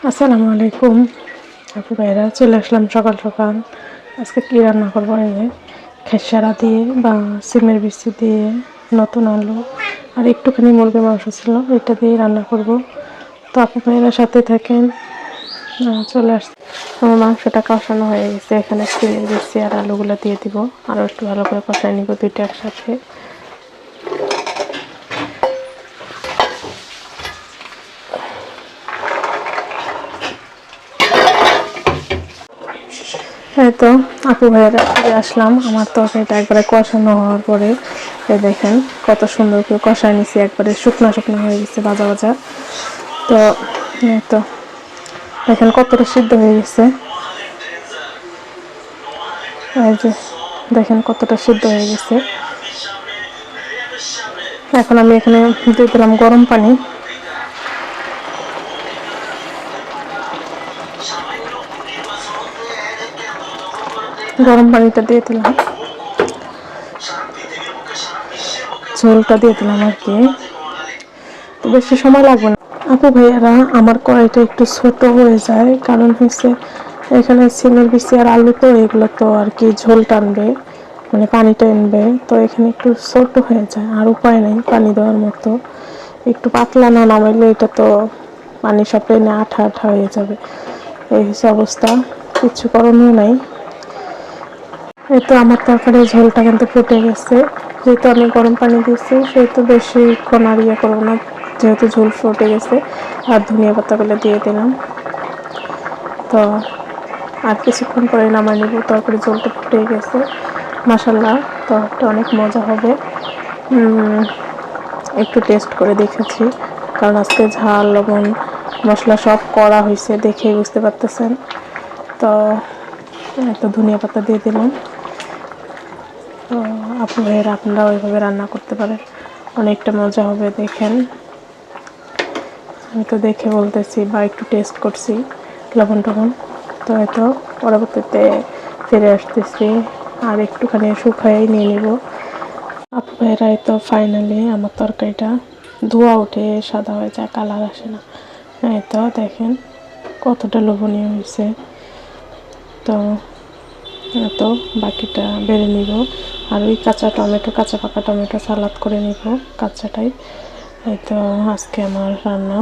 আসসালামু আলাইকুম আপু ভাইরা, চলে আসলাম সকাল সকাল। আজকে কি রান্না করবো? এই যে খেসারা দিয়ে বা সিমের বিচি দিয়ে, নতুন আলু আর একটুখানি মুরগির মাংস ছিল, এটা দিয়ে রান্না করব। তো আপু ভাইরা সাথে থাকেন। চলে আসছে আমার মাংসটা কষানো হয়ে গেছে। এখানে সিমের বিচি আর আলুগুলো দিয়ে দিব, আরও একটু ভালো করে কষাই নিব দুইটা একসাথে। এই তো আপু ভাইয়েরা ফিরে আসলাম। আমার তরকারিটা একবারে কষানো হওয়ার পরে এই দেখেন কত সুন্দর করে কষায় নিছি, একবারে শুকনো শুকনো হয়ে গেছে, ভাজা ভাজা। তো এই তো দেখেন কতটা সিদ্ধ হয়ে গেছে। এই যে দেখেন কতটা সিদ্ধ হয়ে গেছে। এখন আমি এখানে দিয়ে দিলাম গরম পানি। গরম পানিটা দিয়ে দিলাম, ঝোলটা দিয়ে দিলাম আর কি। তো বেশি সময় লাগবে না আপু ভাইয়ারা। আমার কড়াইটা একটু ছোট হয়ে যায়, কারণ হচ্ছে এখানে সিমের বিচি আর আলু, তো এগুলো তো আর কি ঝোল টানবে, মানে পানি টানবে। তো এখানে একটু ছোট হয়ে যায়, আর উপায় নেই পানি দেওয়ার মতো। একটু পাতলা না নামাইলে এটা তো পানি সব টেনে আঠা আঠা হয়ে যাবে। এই হচ্ছে অবস্থা, কিচ্ছু করণীয় নাই। এই তো আমার তরকারির ঝোলটা কিন্তু ফুটে গেছে। যেহেতু আমি গরম পানি দিয়েছি সেহেতু বেশিক্ষণ আর ইয়ে করবো না, যেহেতু ঝোল ফুটে গেছে। আর ধনিয়া পাতাগুলো দিয়ে দিলাম। তো আর কিছুক্ষণ পরে নামাই নেব। তরকারি ঝোলটা ফুটে গেছে মাশাআল্লাহ, তরকারিটা অনেক মজা হবে। একটু টেস্ট করে দেখেছি, কারণ আজকে ঝাল লবণ মশলা সব করা হয়েছে, দেখেই বুঝতে পারতেছেন। তো একটা ধনিয়া পাতা দিয়ে দিলাম। তো আপু ভাইয়েরা আপনারা ওইভাবে রান্না করতে পারেন, অনেকটা মজা হবে। দেখেন আমি তো দেখে বলতেছি বা একটু টেস্ট করছি লবণ টবণ। তো হয়তো পরবর্তীতে ফিরে আসতেছি, আর একটুখানি শুকাই নিয়ে নিব। আপু ভাইয়েরা তো ফাইনালি আমার তরকারিটা ধোয়া উঠে সাদা হয়ে যায়, কালার আসে না। এই তো দেখেন কতটা লোভনীয় হয়েছে। তো এত বাকিটা বেড়ে নিব। আর ওই কাঁচা টমেটো, কাঁচা পাকা টমেটো সালাদ করে নিব কাঁচাটাই। এই তো আজকে আমার রান্না।